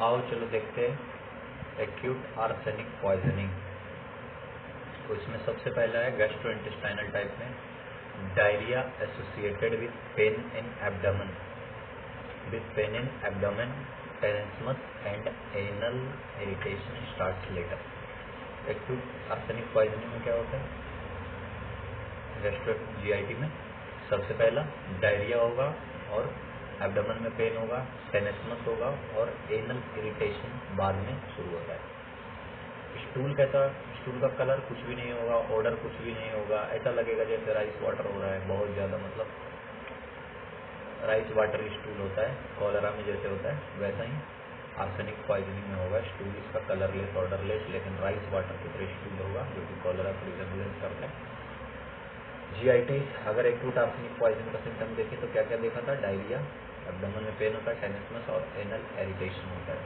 आओ चलो देखते हैं एक्यूट आर्सेनिक पॉइजनिंग। तो इसमें सबसे पहला है गैस्ट्रोइंटेस्टाइनल टाइप में diarrhoea associated with pain in abdomen tenesmus and anal irritation starts later. Acute arsenic poisoning में क्या होता है? गैस्ट्रो जीआईटी में सबसे पहला डायरिया होगा और एब्डोमेन में पेन होगा, टेनेस्मस होगा और एनल इरिटेशन बाद में शुरू होता है। स्टूल कैसा? स्टूल का कलर कुछ भी नहीं होगा, ऑर्डर कुछ भी नहीं होगा, ऐसा लगेगा जैसे राइस वाटर हो रहा है, बहुत ज़्यादा, मतलब राइस वाटर स्टूल होता है, कॉलरा में जैसे होता है वैसा ही आर्सेनिक पॉइजनिंग में होगा। स्टूल इसका कलरलेस, ऑर्डरलेस, लेकिन राइस वाटर की तरह स्टूल होगा जो कि कॉलरा को रिजेम्बलेंस करता है। जीआईटी अगर एक्यूट आर्सेनिक पॉइजन का सिम्टम देखें तो क्या क्या देखा था? डायरिया, एब्डोमेन में पेन होता है, टेनेस्मस और एनल इरिटेशन होता है।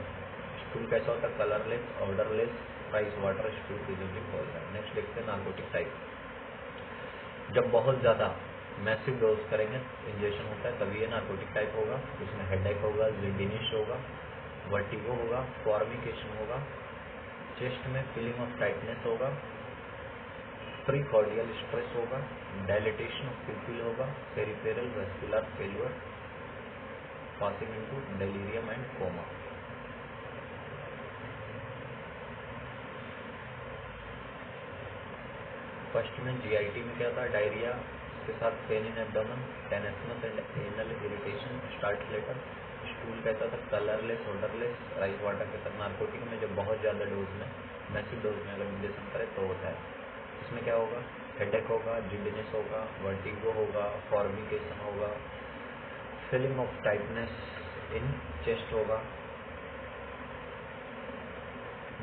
स्टूल कैसा होता है? Colourless, odourless, rice water stool resembling होता है। नेक्स्ट देखते हैं नार्कोटिक टाइप। जब बहुत ज़्यादा मैसिव डोज करेंगे इंजेक्शन होता है तभी ये नार्कोटिक टाइप होगा। उसमें हेडेक होगा, जिडिनिश होगा, वर्टिगो होगा, फॉर्मिकेशन होगा, चेस्ट में फीलिंग ऑफ टाइटनेस होगा, प्रीकॉर्डियल स्ट्रेस होगा, डायलिटेशन ऑफ प्यूपिल होगा, peripheral vascular failure, passing into delirium and coma. First में जीआईटी में क्या था? डायरिया, उसके साथ pain in abdomen, tenesmus and anal irritation start later. Stool कहता था कलरलेस, ऑर्डरलेस, राइस वाटर के साथ। नार्कोटिक में जब बहुत ज़्यादा डोज में, मैसिव डोज में अगर इंजेक्शन करे तो होता है। इसमें क्या होगा? हेडेक होगा, जिडिनेस होगा, वर्टिगो होगा, फॉर्मिकेशन होगा, feeling of tightness in chest होगा।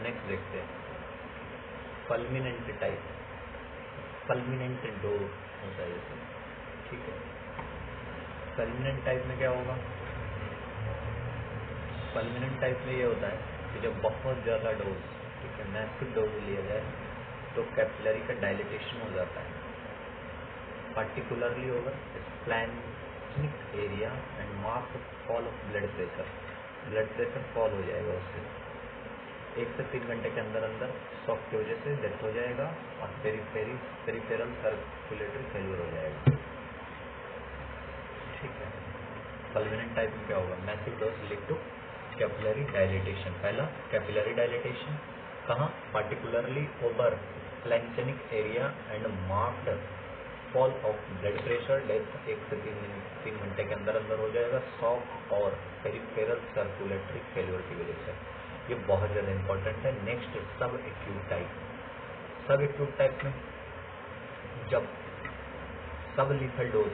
नेक्स्ट देखते हैं फल्मिनेंट टाइप। फल्मिनेंट डोज होता है जैसे, ठीक है। फल्मिनेंट टाइप में क्या होगा? फल्मिनेंट टाइप में ये होता है कि जब बहुत ज़्यादा डोज, ठीक है, मैसिव डोज लिया जाए तो कैपिलरी का डायलिटेशन हो जाता है, particularly over splanchnic area and mark fall of blood pressure fall हो जाएगा उससे। 1 से 3 घंटे के अंदर अंदर शॉक की वजह से डेथ हो जाएगा और पेरिफेरल सर्कुलेटरी फेलियर हो जाएगा, ठीक है। फल्मिनेंट टाइप में क्या होगा? Massive dose lead to capillary dilatation. पहला कैपिलरी डायलिटेशन कहाँ? Particularly over splanchnic area and marked fall of blood pressure, death 1 से 3 घंटे के अंदर अंदर हो जाएगा शॉक और पेरिफेरल सर्कुलेटरी फेलियर की वजह से। ये बहुत ज़्यादा इंपॉर्टेंट है। नेक्स्ट सब एक्यूट टाइप। सब एक्यूट टाइप में जब सब लीथल डोज,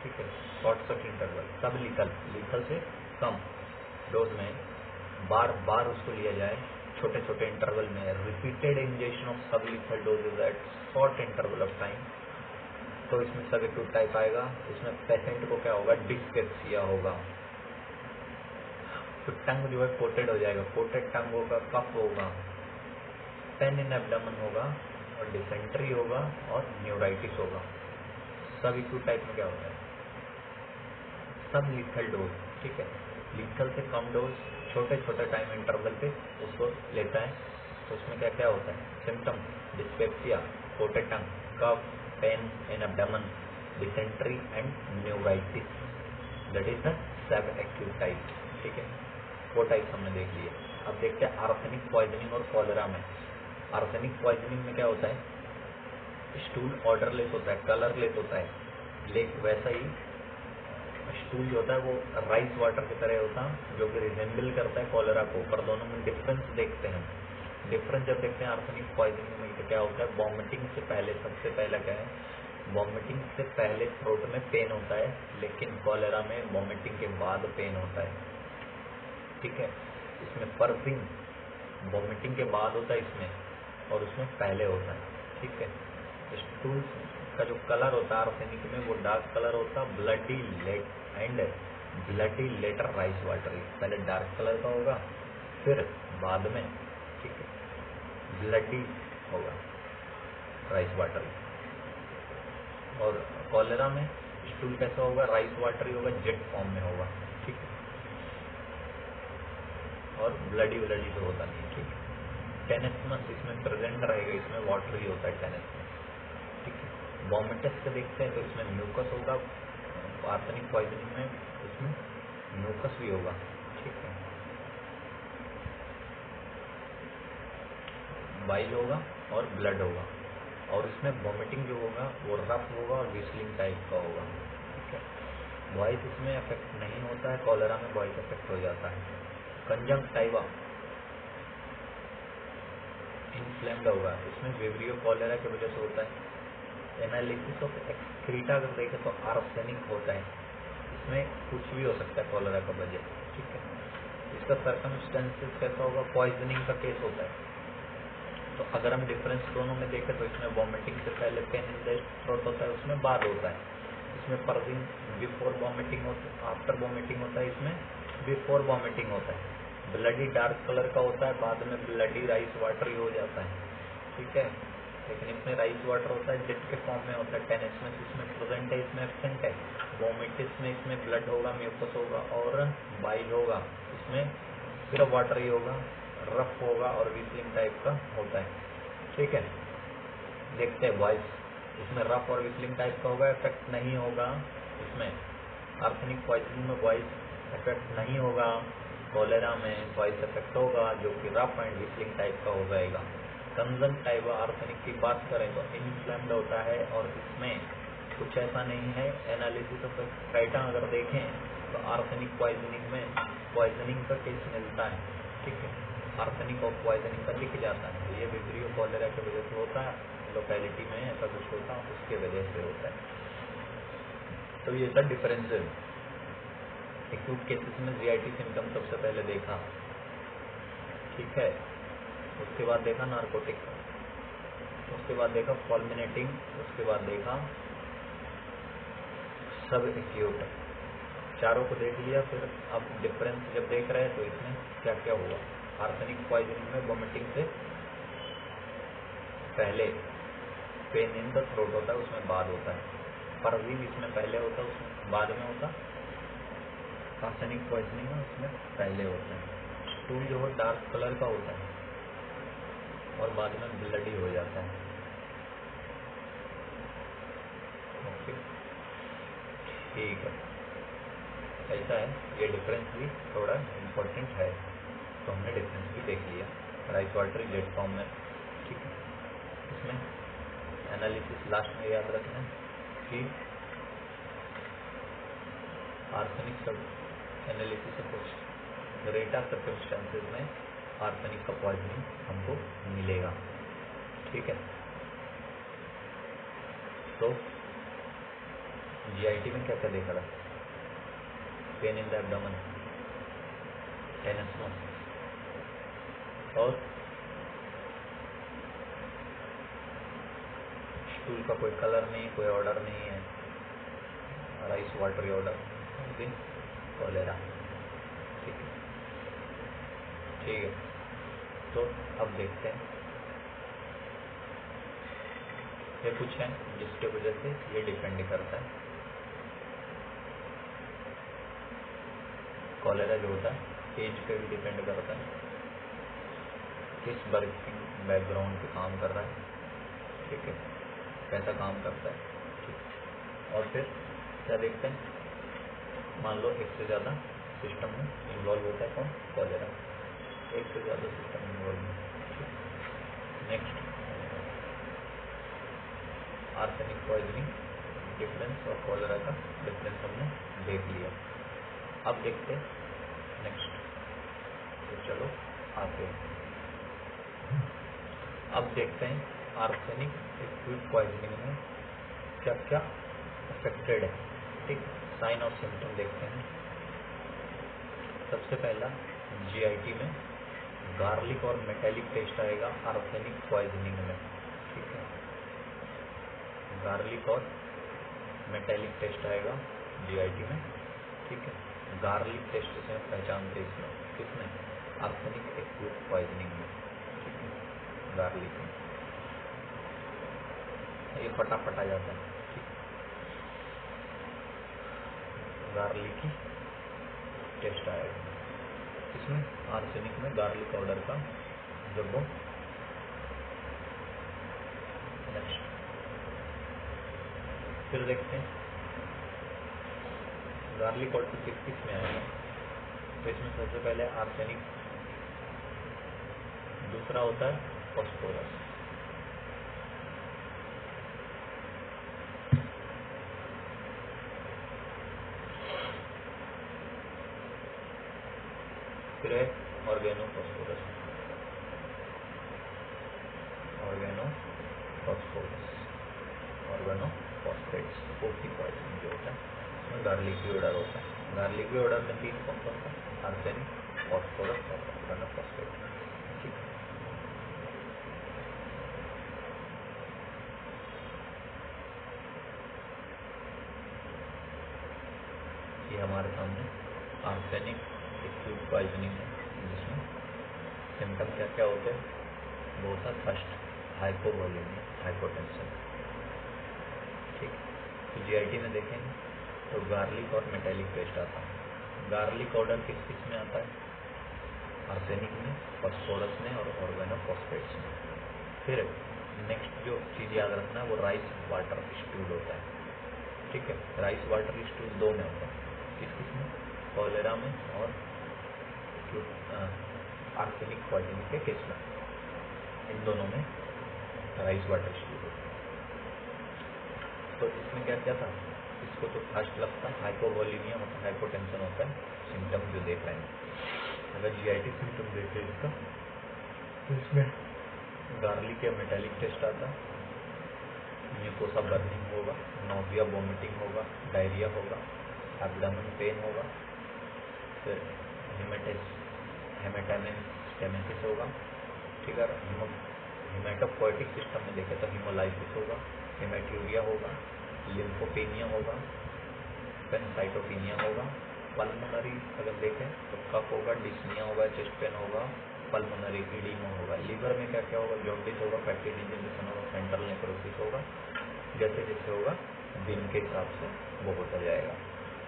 ठीक है, शॉर्ट सर्किट इंटरवल, सब लीथल से कम डोज में बार बार उसको लिया जाए, छोटे छोटे इंटरवल में, repeated injection of sub lethal doses at short interval of time, तो इसमें सब एक्यूट टाइप आएगा। इसमें पेशेंट को क्या होगा? डिस्पेप्सिया होगा, तो टंग जो है कोटेड हो जाएगा, कोटेड टंग होगा, कफ होगा, पेन इन एब्डोमेन होगा और डिसेंट्री होगा और न्यूराइटिस होगा। सब एक्यूट टाइप में क्या होता है? सब लीथल डोज, ठीक है, लीथल से कम डोज, छोटे छोटे टाइम इंटरवल पे उसको लेता है। तो उसमें क्या क्या होता है? Symptom dyspepsia, coated tongue, cough, pain in abdomen, dysentery and neuritis. That is the sub acute type, ठीक है। वो टाइप हमने देख लिए। अब देखते हैं आर्सेनिक पॉइजनिंग और कॉलेरा में। आर्सेनिक पॉइजनिंग में क्या होता है? स्टूल ऑर्डरलेस होता है, कलरलेस होता है, लेकिन वैसा ही स्टूल जो होता है वो राइस वाटर की तरह होता है जो कि रिजेंबल करता है कॉलेरा को। पर दोनों में डिफरेंस देखते हैं। डिफरेंस जब देखते हैं आर्सेनिक पॉइजनिंग में तो क्या होता है? वॉमिटिंग से पहले, सबसे पहला क्या है? वॉमिटिंग से पहले थ्रोट में पेन होता है, लेकिन कॉलेरा में वॉमिटिंग के बाद पेन होता है, ठीक है। इसमें पर्सिंग वॉमिटिंग के बाद होता है इसमें, और उसमें पहले होता है, ठीक है। स्टूल का जो कलर होता है आर्सेनिक में वो डार्क कलर होता है, ब्लडी लेटर राइस वाटर। पहले डार्क कलर का होगा, फिर बाद में, ठीक है, ब्लडी होगा राइस वाटर। और कॉलेरा में स्टूल कैसा होगा? राइस वाटर ही होगा, जेट फॉर्म में होगा, ठीक है। और और ब्लडी तो होता नहीं, ठीक है। टेनेस्मस इसमें प्रेजेंट रहेगा, इसमें वाटर ही होता है टेनेस्मस, ठीक है। वॉमिटस का देखते हैं तो इसमें म्यूकस होगा, आर्सेनिक पॉइजनिंग में इसमें म्यूकस भी होगा, ठीक है। बाइल होगा और ब्लड होगा, और इसमें वॉमिटिंग जो होगा वो रफ होगा और विस्लिंग टाइप का होगा, ठीक है। वॉइस इसमें इफेक्ट नहीं होता है, कॉलेरा में वॉइस इफेक्ट हो जाता है। कंजंक्टिवा इन्फ्लेम्ड होगा, इसमें विब्रियो कॉलेरा की वजह से होता है। एनालिसिस ऑफ एक्सक्रीटा अगर देखें तो आर्सेनिक होता है, इसमें कुछ भी हो सकता है कॉलेरा का वजह, ठीक है। इसका सर्कमस्टेंसेस कैसा होगा, पॉइजनिंग का केस होता है। तो अगर हम डिफरेंस दोनों में देखें तो इसमें वॉमिटिंग से पहले पेन इन द थ्रोट होता है, उसमें बाद होता है। इसमें पर्जिंग बिफोर वॉमिटिंग होता है, आफ्टर वॉमिटिंग होता है, इसमें बिफोर वॉमिटिंग होता है। ब्लडी डार्क कलर का होता है, बाद में ब्लडी राइस वाटर ही हो जाता है, ठीक है। लेकिन इसमें राइस वाटर होता है, जेट के फॉर्म में होता है। टेनेस्मस इसमें प्रेजेंट है, इसमें एब्सेंट है। वॉमिटिस में इसमें ब्लड होगा, म्यूकस होगा और बाइल होगा, इसमें सिर्फ वाटर ही होगा, रफ होगा और विस्लिंग टाइप का होता है, ठीक है। देखते हैं वॉइस, इसमें रफ और विस्लिंग टाइप का होगा, इफेक्ट नहीं होगा। इसमें आर्सेनिक पॉइजनिंग में वॉइस इफेक्ट नहीं होगा, कॉलेरा में वॉइस इफेक्ट होगा जो कि रफ एंड विस्लिंग टाइप का हो जाएगा। कंजंक्टिवा आर्सेनिक की बात करें तो इन्फ्लेम्ड होता है और इसमें कुछ ऐसा नहीं है। एनालिसिस ऑफ एक्सक्रीटा अगर देखें तो आर्सेनिक पॉइजनिंग में पॉइजनिंग का केस मिलता है, ठीक है। आर्सेनिक ऑफ पॉइजनिंग का दिख जाता है, ये विब्रियो कॉलेरा की वजह से होता है, लोकेलिटी में ऐसा कुछ होता है उसके वजह से होता है। तो ये सब डिफरेंस है। एक्यूट केसेस में जीआईटी सिम्टम सबसे पहले देखा, ठीक है। उसके बाद देखा नार्कोटिक, उसके बाद देखा फॉल्मिनेटिंग, उसके बाद देखा सब एक्यूट। चारों को देख लिया, फिर अब डिफरेंस जब देख रहे हैं तो इसमें क्या क्या हुआ। आर्सेनिक पॉइजनिंग में वॉमिटिंग से पहले पेन इन द थ्रोट होता है, उसमें बाद होता है। परजीव इसमें पहले होता है, उसमें बाद में होता। आर्सेनिक पॉइजनिंग में उसमें पहले होता है। स्टूल जो है डार्क कलर का होता है और बाद में ब्लडी हो जाता है, ओके, ठीक है। ऐसा है, ये डिफरेंस भी थोड़ा इम्पोर्टेंट है, तो हमने डिफरेंस भी देख लिया। राइस वाटर जेट फॉर्म में, ठीक है। इसमें एनालिसिस लास्ट में याद रखना कि आर्सेनिक सब एनालिसिस ऑफ रेटा सर्कमस्टेंसेस में आर्सेनिक का पॉइजनिंग हमको मिलेगा, ठीक है। तो जीआईटी में क्या क्या देखा था, पेन इन द एब्डोमेन, टेनेस्मस और स्टूल का कोई कलर नहीं, कोई ऑर्डर नहीं है, राइस वाटरी ऑर्डर, कॉलेरा, ठीक है, ठीक है। तो अब देखते हैं, ये कुछ है जिसके वजह से ये डिपेंड करता है। कॉलेरा जो होता है एज पे भी डिपेंड करता है, किस वर्किंग बैकग्राउंड पे काम कर रहा है, ठीक है, कैसा काम करता है, ठीक। और फिर क्या देखते हैं, मान लो एक से ज़्यादा सिस्टम में इन्वॉल्व होता है, कौन, कॉलेरा, एक से ज़्यादा सिस्टम इन्वॉल्व है, ठीक। नेक्स्ट आर्सेनिक पॉइजनिंग डिफरेंस और कॉलेरा का डिफरेंस हमने देख लिया। अब देखते हैं नेक्स्ट, तो चलो आते हैं। अब देखते हैं आर्सेनिक एक्यूट पॉइजनिंग में क्या क्या अफेक्टेड है, ठीक। साइन और सिम्टम देखते हैं। सबसे पहला जीआईटी में गार्लिक और मेटेलिक टेस्ट आएगा आर्सेनिक पॉइजनिंग में, ठीक है। गार्लिक और मेटेलिक टेस्ट आएगा जीआईटी में, ठीक है। गार्लिक टेस्ट से पहचानते इसमें, किसमें, आर्सेनिक एक्यूट पॉइजनिंग में, ठीक है। गार्लिक में ये फटाफट आ जाता है, ठीक। गार्लिक ही टेस्ट आएगा, इसमें आर्सेनिक में गार्लिक पाउडर का जब वो नेक्स्ट फिर देखते हैं गार्लिक पाउडर किस किस में आएगा। तो इसमें सबसे पहले आर्सेनिक, दूसरा होता है फॉस्फोरस, फिर है ऑर्गेनोफॉस्फोरस, ऑर्गेनोफॉस्फेट्स, फूड पॉइजनिंग जो होता है उसमें गार्लिक की ऑर्डर होता है। गार्लिक की ऑर्डर में 3 कौन कौन सा, आर्सेनिक, फॉस्फोरस और ऑर्गेनोफॉस्फेट। ठीक है, ये हमारे सामने आर्सेनिक एक्यूट पॉइजनिंग है, जिसमें सिम्टम क्या क्या होते हैं, वो होता है फर्स्ट हाइपोवोलेमिया, हाइपोटेंशन। ठीक, तो जीआईटी में देखेंगे तो गार्लिक और मेटेलिक पेस्ट आता है। गार्लिक पाउडर किस किस में आता है, आर्सेनिक में, फॉस्फोरस में और ऑर्गेनोफॉस्फेट्स में। फिर नेक्स्ट जो चीज़ याद रखना है वो राइस वाटर स्टूल होता है। ठीक है, राइस वाटर स्टूल 2 में होता है, किस किस में, कॉलेरा में और आर्सेनिक पॉइजनिंग के केस में, इन दोनों में राइस वाटर स्टूल होता है। तो इसमें क्या क्या था, इसको तो फर्स्ट लगता है हाइपोवोलेमिया मतलब हाइपोटेंशन होता है, सिम्टम जो देख रहे हैं। अगर जीआईटी सिम्टम देखे इसका तो इसमें गार्लिक या मेटेलिक टेस्ट आता है, म्यूकोसा बर्निंग होगा, नोजिया वोमिटिंग होगा, डायरिया होगा, एब्डोमेन पेन होगा, फिर हेमेटेमेसिस होगा। ठीक है, हिमेटोपोइटिक सिस्टम में देखें तो हीमोलाइसिस होगा, हेमेट्यूरिया होगा, लिम्फोपेनिया होगा, पेनसाइटोपेनिया होगा। पल्मोनरी अगर देखें तो कफ होगा, डिस्निया होगा, चेस्ट पेन होगा, पल्मोनरी एडिमा होगा। लीवर में क्या क्या होगा, जॉन्डिस होगा, फैटी डिजेनरेशन होगा, सेंट्रल नेक्रोसिस होगा। जैसे जैसे होगा दिन के हिसाब से वो होता जाएगा।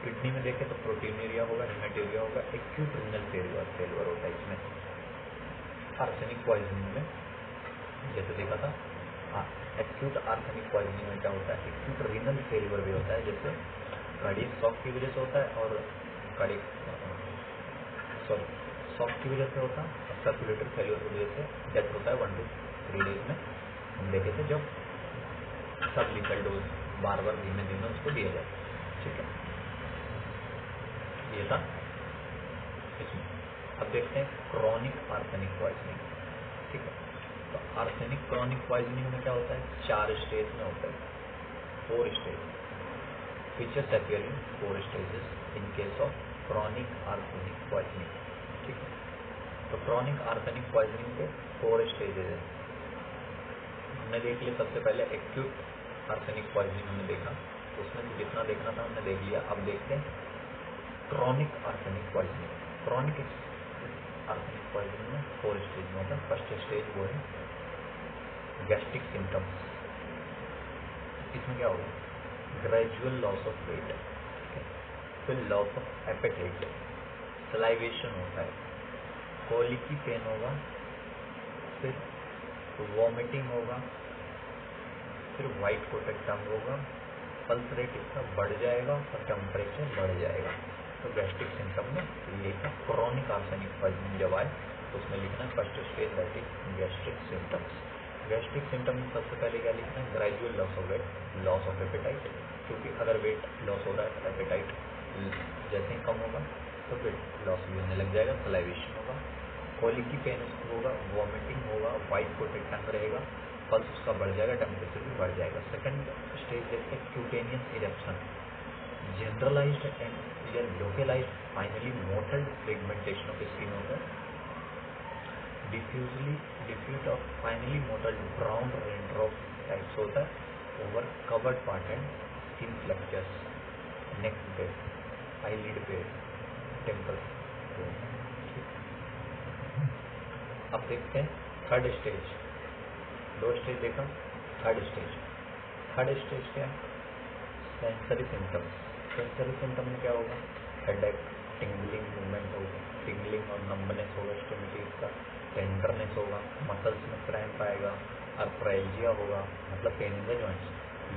किडनी में देखें तो प्रोटीनूरिया होगा, हेमेटूरिया होगा, एक्यूट रीनल फेलियर होता है। इसमें आर्सेनिक पॉइजनिंग में जैसे देखा था, एक्यूट आर्सेनिक पॉइजनिंग में क्या होता है, एक्यूट रीनल फेलियर भी होता है, जैसे कार्डियक शॉक की वजह से होता है और शॉक की वजह से होता है, और सर्कुलेटरी फेलियर की वजह से डेथ होता है 1 to 3 डेज में। हम देखे थे जब सब लिथल डोज बार बार धीमे धीमे उसको दिया जाए। ठीक है, ये था इसमें। अब देखते हैं क्रॉनिक आर्सेनिक पॉइजनिंग। ठीक है, तो आर्सेनिक क्रॉनिक पॉइजनिंग में क्या होता है, 4 स्टेज में होता है, 4 stage. Features appear in 4 stages in case of chronic arsenic poisoning। ठीक है, तो क्रॉनिक आर्सेनिक पॉइजनिंग के 4 स्टेजेस हैं। हमने देख लिया सबसे पहले एक्यूट आर्सेनिक पॉइजनिंग हमने देखा, उसमें से जितना देखना था हमने देख लिया। अब देखते हैं chronic arsenic poisoning. Chronic arsenic poisoning में 4 स्टेज में होता है। फर्स्ट स्टेज वो है गैस्ट्रिक सिम्टम्स। इसमें क्या होगा, ग्रेजुअल लॉस ऑफ वेट, फिर लॉस ऑफ एपेटाइट, सलाइवेशन होता है, कोलिकी पेन होगा, फिर वॉमिटिंग होगा, फिर वाइट कोटेड टंग होगा, पल्स रेट इसका बढ़ जाएगा और टेम्परेचर बढ़ जाएगा। तो गैस्ट्रिक सिम्टम में यही था। क्रॉनिक आर्सेनिक पॉइजनिंग जब आए तो उसमें लिखना है first stage that is gastric symptoms. Gastric symptom में सबसे पहले क्या लिखना है, gradual loss of weight, loss of appetite, क्योंकि अगर वेट लॉस हो रहा है तो एपेटाइट जैसे ही कम होगा तो वेट लॉस भी होने लग जाएगा, सलाइवेशन होगा, कोलिकी पेन होगा, वॉमिटिंग होगा, वाइट कोटेड टंग रहेगा, पल्स उसका बढ़ जाएगा, टेम्परेचर भी बढ़ जाएगा। सेकंड स्टेज देखते हैं क्यूटेनियस इरेप्शन, जनरलाइज्ड एंड या localised finally mottle pigmentation of skin होता है, diffuse of finally mottle brown raindrop types होता है over covered part and skin flexures, neck पे, आईलिड पे, टेम्पल। अब देखते हैं थर्ड स्टेज। 2 स्टेज देखा, थर्ड स्टेज क्या है, सेंसरी सिम्टम्स। सेंसरी सिम्टम में क्या होगा, हेडेक, टिंगलिंग मूवमेंट होगा, टिंगलिंग और नंबनेस होगा एक्सट्रीमिटीज का, टेंडरनेस होगा, मसल्स में क्रैम्प आएगा, अर्थ्राल्जिया होगा मतलब pain in the joints,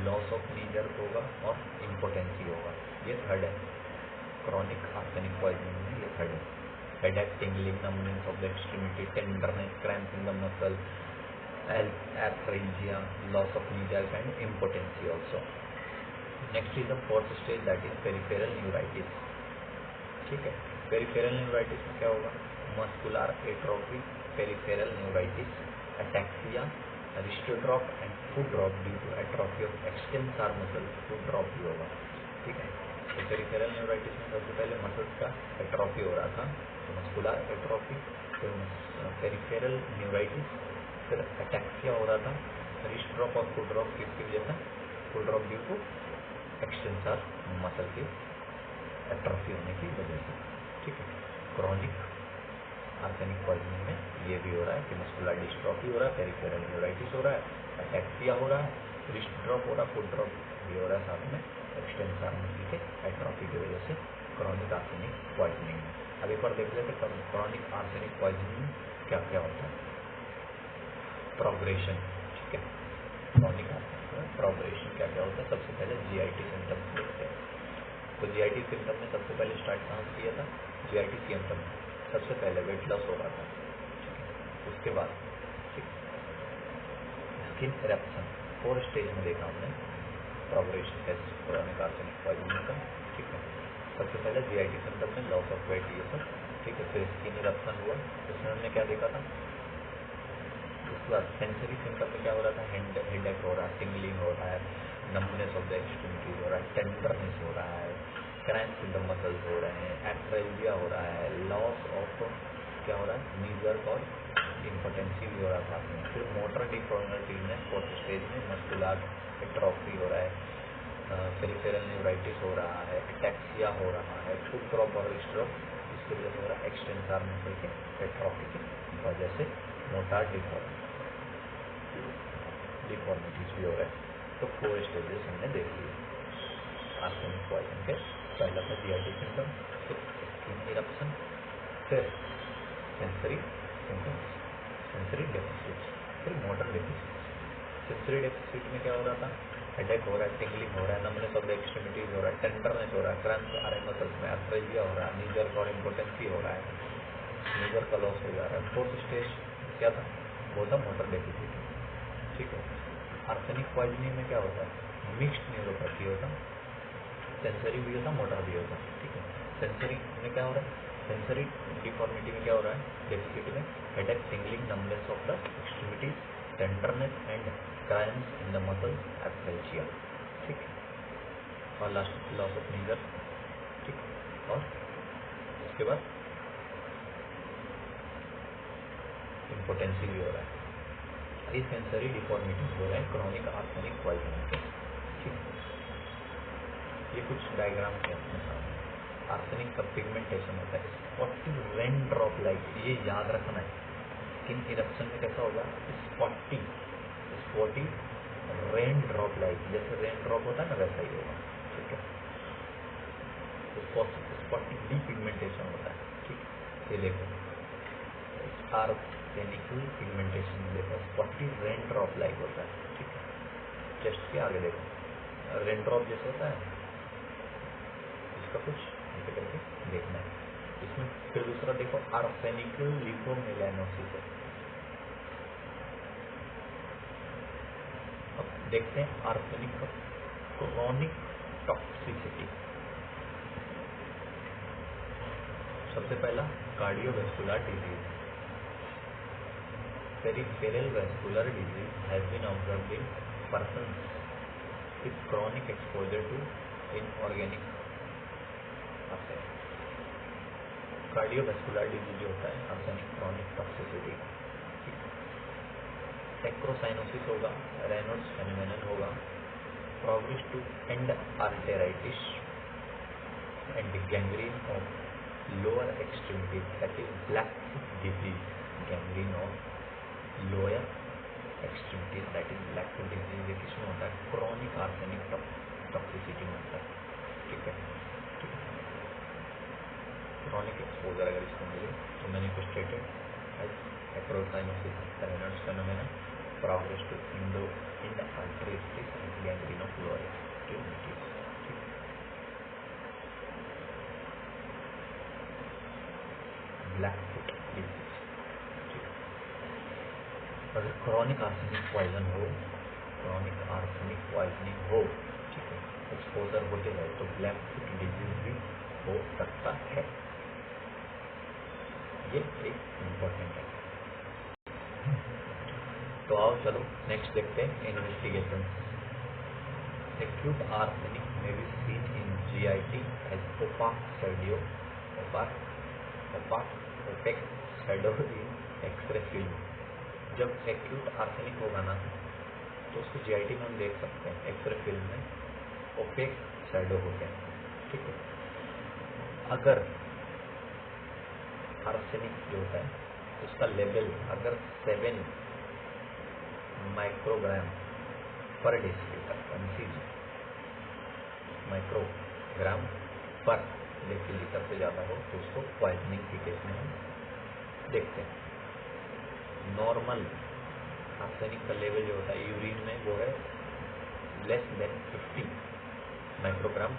loss of knee jerk होगा और इम्पोटेंसी होगा। ये थर्ड है क्रॉनिक आर्थेनिक पॉइजनिंग में, ये थर्ड है। Headache, tingling, numbness of the extremity, tenderness, cramp in the muscle, arthralgia, loss of knee jerk and impotency also. Next is the fourth stage, that is peripheral neuritis. ठीक है, peripheral neuritis में क्या होगा? Muscular atrophy, peripheral neuritis, ataxia, wrist drop and foot drop due to atrophy of extensor muscle, foot drop भी होगा। ठीक है, तो पेरिफेरल न्यूराइटिस में सबसे पहले मसल्स का एट्रोफी हो रहा था, तो मस्कुलर एट्रोफी, फिर पेरिफेरल न्यूराइटिस, फिर अटैक्सिया हो रहा था, रिस्ट ड्रॉप और फुट ड्रॉप किसकी वजह से? Foot drop due to extensor muscle की एट्रोफी होने की वजह से। ठीक है, क्रॉनिक आर्थेनिक पॉइजनिंग में ये भी हो रहा है कि मस्कुलर डिस्ट्रॉफी हो रहा है, पेरिफेरल न्यूराइटिस हो रहा है, अटैक्सिया हो रहा है, रिस्ट ड्रॉप हो रहा है, फुट ड्रॉप भी हो रहा है साथ में एक्सटेंसर मसल के एट्रोफी की वजह से क्रॉनिक आर्थेनिक पॉइजनिंग में। अब एक बार देख लेते हैं क्रॉनिक आर्थेनिक पॉइजनिंग में क्या क्या होता है। प्रोग्रेशन, ठीक है, क्रॉनिक प्रोग्रेशन क्या क्या होता है? सबसे पहले जीआईटी सिम्टम्स देखते हैं। तो जीआईटी सिम्टम में सबसे पहले स्टार्ट कहाँ किया था? जीआईटी सिम्टम सबसे पहले वेट लॉस हो रहा था, ठीक है, उसके बाद स्किन इरेप्शन, 4 स्टेज में देखा हमने प्रोग्रेशन टेस्ट क्रॉनिक आर्थेनिक पॉइजनिंग का। ठीक है, सबसे पहले जीआईटी सिम्टम में लॉस ऑफ वेट ये सब, ठीक है, फिर स्किन इरेप्शन हुआ, उसमें हमने क्या देखा था? उसके बाद सेंसरी सिम्टम में क्या हो रहा था? हेडेक हो रहा है, टिंगलिंग हो रहा है, नंबनेस ऑफ द एक्सट्रीमिटीज हो रहा है, टेंडरनेस हो रहा है, क्रैम्प्स इन द मसल्स हो रहे हैं, एर्थ्राल्जिया हो रहा है, लॉस ऑफ क्या हो रहा है? नी जर्क और इम्पोटेंसी भी हो रहा था आपने। फिर मोटर डिफॉर्मिटी में 4th स्टेज में मस्कुलर एट्रोफी हो रहा है, पेरिफेरल न्यूराइटिस हो रहा है, अटैक्सिया हो रहा है, फुट ड्रॉप और रिस्ट ड्रॉप इसकी वजह से हो रहा है एक्सटेंसर मसल के एट्रोफी की वजह से मोटर डिफॉर्मिटीज भी हो रहा है। तो 4 स्टेजेस हमने देख लिए आर्थेनिक पॉइजन के। पहला था जीआईटी सिम्टम, फिर स्किन इरप्शन, फिर सेंसरी सिम्टम्स, सेंसरी डेफिसिट, फिर मोटर डेफिसिट। सेंसरी डेफिसिट में क्या हो रहा था? हेडेक हो रहा है, टिंगलिंग हो रहा है, नंबनेस ऑफ द एक्सट्रीमिटीज हो रहा है, टेंडरनेस हो रहा है, क्रैम्प्स आ रहे हैं मसल्स में, आर्थ्राल्जिया हो रहा है, नी जर्क और इम्पोटेंसी हो रहा है, लीवर का लॉस हो जा रहा है। 4th स्टेज क्या था? वो था मोटर डेफिसिट। ठीक है, आर्थेनिक पॉइजनिंग में क्या होता है? मिक्स्ड न्यूरोपैथी होता, सेंसरी भी होता, मोटर भी होता। ठीक है, सेंसरी में क्या हो रहा है? सेंसरी डिफॉर्मिटी में क्या हो रहा है? डेफिसिट में headache, tingling, numbness of the extremity, tenderness and cramps in the muscle, arthralgia. ठीक है, और last loss of knee jerk. ठीक, और उसके बाद इम्पोटेंसी भी हो रहा है। ये सेंसरी डिफॉर्मिटी हो रहा है क्रॉनिक आर्थेनिक पॉइजनिंग के। ठीक, ये कुछ डायग्राम है अपने सामने। आर्थेनिक का पिगमेंटेशन होता है, स्पॉटी रेन ड्रॉप लाइक, ये याद रखना है। स्किन इरप्शन में कैसा होगा? स्पॉटी रेन ड्रॉप लाइक, जैसे रेन ड्रॉप होता है ना वैसा ही होगा। ठीक है, स्पॉटी डीपिगमेंटेशन होता है। ठीक, ये देखो आर्थेनिकल पिगमेंटेशन में देखो स्पॉटी रेन ड्रॉप लाइक होता है। ठीक है, चेस्ट के आगे देखो रेन ड्रॉप जैसे होता है, इसका कुछ ऐसे करके देखना है। इसमें फिर दूसरा देखो आर्थेनिकल लिपोमेलानोसिस है। अब देखते हैं आर्थेनिक का क्रॉनिक टॉक्सिसिटी। सबसे पहला cardiovascular disease, peripheral vascular disease has been observed in persons with chronic exposure to inorganic arsenic। Cardiovascular disease जो होता है आर्सेनिक क्रॉनिक टॉक्सिसिटी, एक्रोसाइनोसिस होगा, रेनॉल्ड्स फेनोमेनन होगा, progress to end arteritis and gangrene of lower extremities, that is black foot disease. Gangrene of lower extremities that is black foot disease, ये किसमें होता है? Chronic arsenic toxicity में होता है। ठीक है, क्रॉनिक एक्सपोजर अगर इसको मिले तो मैंने manifested as acrocyanosis, Raynaud's phenomena, progress to altruistic and gangrenophluoris. Blackfoot disease. अगर क्रॉनिक आर्सेनिक पॉइजन हो, क्रॉनिक आर्सेनिक पॉइजनिंग हो, ठीक है, एक्सपोजर होते हैं तो ब्लैकफुट डिजीज भी हो सकता है। ये एक इम्पोर्टेंट है। तो आओ चलो नेक्स्ट देखते हैं इन्वेस्टिगेशन। एक्यूट आर्सेनिक में be seen in GIT as opaque shadow, opaque shadow in X-ray film. जब एक्यूट आर्सेनिक होगा ना तो उसको GIT में हम देख सकते हैं, एक्सरे फिल्म में ओपेक शैडो होते हैं, ठीक है। अगर आर्सेनिक जो होता है उसका लेवल अगर 7 माइक्रोग्राम पर डेसीलीटर, माइक्रोग्राम पर डेसीलीटर से ज़्यादा हो तो उसको पॉइजनिंग के केस में हम देखते हैं। नॉर्मल आर्सेनिक का लेवल जो होता है यूरिन में वो है लेस देन 50 माइक्रोग्राम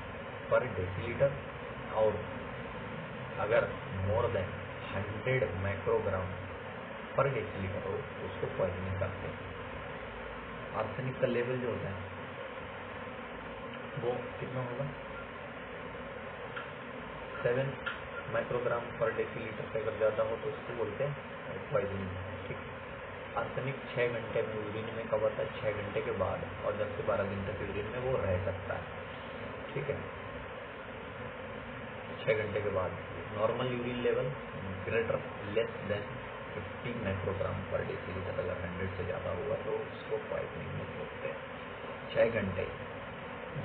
पर डेसीलीटर, और अगर मोर देन 100 माइक्रोग्राम पर डेसीलीटर हो तो उसको पॉइजनिंग करते हैं। आर्सेनिक का लेवल जो होता है वो कितना होगा, 7 माइक्रोग्राम पर डेसीलीटर से अगर ज़्यादा हो तो उसको बोलते हैं पॉइजनिंग, ठीक है। आर्सेनिक 6 घंटे में यूरिन में कब होता है, 6 घंटे के बाद, और 10 से 12 दिन तक यूरिन में वो रह सकता है, ठीक है, 6 घंटे के बाद। Normal urine level greater less than 50 microgram पर डेसीलीटर, अगर 100 से ज़्यादा हुआ तो उसको पॉइजनिंग में बोलते हैं। 6 घंटे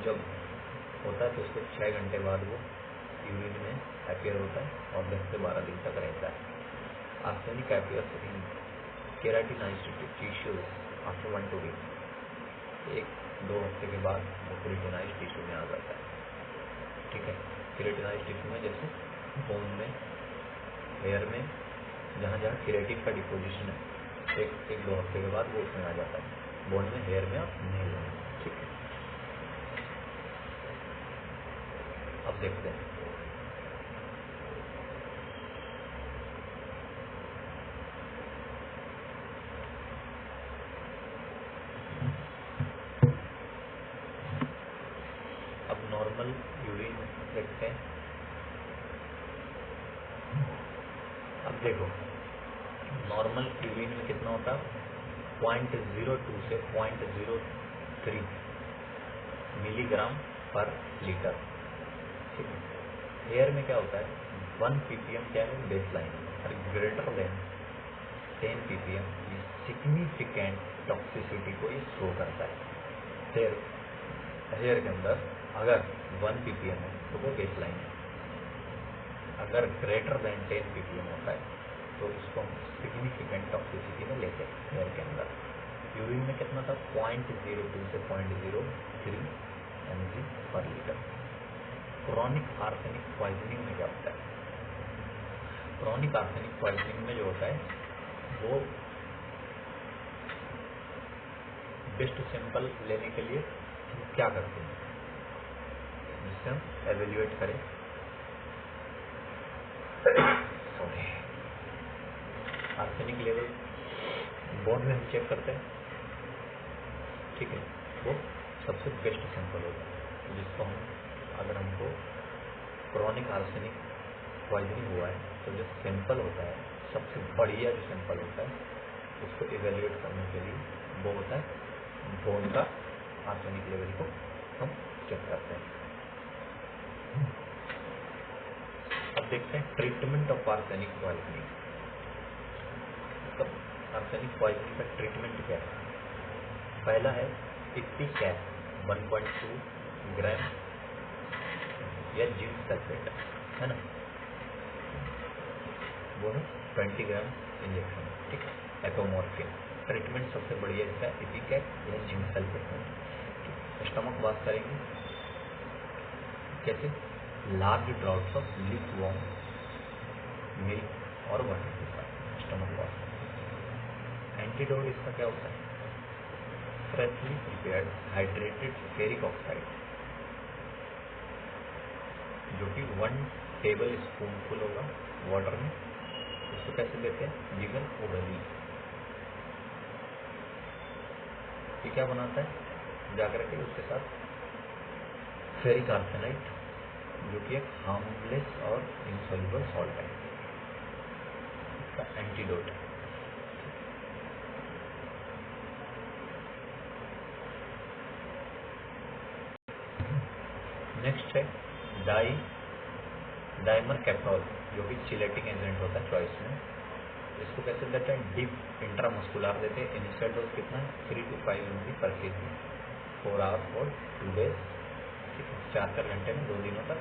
जब होता है तो उसको 6 घंटे बाद वो यूरिन में अपीयर होता है और 10 से 12 दिन तक रहता है। Arsenic appears in keratinized tissues after 1-2 week, 1-2 हफ्ते के बाद वो केराटिनाइज्ड टिश्यू में आ जाता है, ठीक है। केराटिनाइज्ड टिश्यू में जैसे बोन में, हेयर में, जहाँ जहाँ केराटिन का डिपोजिशन है, 1-2 हफ्ते के बाद वो उसमें आ जाता है, बोन में, हेयर में और नेल में, ठीक है। अब देखते हैं नॉर्मल यूरिन देखते हैं। अब देखो नॉर्मल यूरिन में कितना होता है, 0.02 से 0.03 मिलीग्राम पर लीटर, ठीक है। एयर में क्या होता है, 1 ppm क्या है, बेस लाइन, और greater than 10 ppm significant toxicity को ये शो करता है। फिर हेयर के अंदर अगर 1 ppm है तो वो बेस लाइन है, अगर ग्रेटर देन 10 ppm होता है तो उसको हम सिग्निफिकेंट टॉक्सिसिटी में लेते हैं। हेयर के अंदर यूरिन में कितना था, 0.02 से 0.03 mg पर लीटर। क्रॉनिक आर्सेनिक पॉइजनिंग में क्या होता है, क्रॉनिक आर्सेनिक पॉइजनिंग में जो होता है वो बेस्ट सैंपल लेने के लिए हम क्या करते हैं, जिससे हम एवेल्युएट करें, सॉरी, आर्सेनिक लेवल बोन में हम चेक करते हैं, ठीक है। वो सबसे बेस्ट सैंपल होगा जिसको हम, अगर हमको क्रॉनिक आर्सेनिक पॉइजनिंग हुआ है तो जो सैंपल होता है सबसे बढ़िया जो सैंपल होता है उसको इवेल्युएट करने के लिए वो होता है बोन का आर्सेनिक लेवल को हम चेक करते हैं। अब देखते हैं treatment of arsenic poisoning. Arsenic poisoning का ट्रीटमेंट क्या है, पहला है इपिकैप 1.2 ग्राम या जिंक सल्फेट, है ना, वो है 20 ग्राम इंजेक्शन, ठीक है, एपोमॉर्फिन। ट्रीटमेंट सबसे बढ़िया इसका इपिकैप या जिंक सल्फेट है। स्टमक वाश करेंगे कैसे, लार्ज ड्रॉप्स ऑफ लिक्वॉर्म मिल्क और 125 स्टमक वाश। एंटीडोट इसका क्या होता है? Freshly prepared hydrated ferric oxide, जो कि 1 टेबल स्पूनफुल होगा वाटर में। इसको कैसे देते हैं? Given orally. ये क्या बनाता है? जाकर के उसके साथ फेरिक आर्सेनाइड, जो कि एक हार्मलेस और इनसॉल्युबल सॉल्ट है, इसका एंटीडोट है। नेक्स्ट है डाइमरकैप्टोल, जो कि चिलेटिंग एजेंट होता है चॉइस में। इसको कैसे देते हैं? डीप इंट्रामस्कुलर देते हैं। इनिशियल डोज कितना है? 3 to 5 mg पर kg 4 आवर्स और 2 days, 4 घंटे में 2 दिनों तक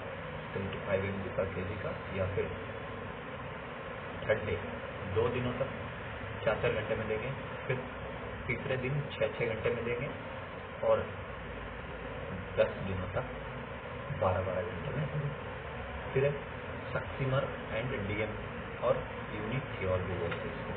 3 to 5 mg पर kg का, या फिर थर्ड डे 2 दिनों तक 4 घंटे में देंगे, फिर तीसरे दिन 6 घंटे में देंगे, और 10 दिनों तक 12 घंटे में। फिर सक्सीमर एंड डीएम और यूनिथियोल भी बोलते हैं इसको।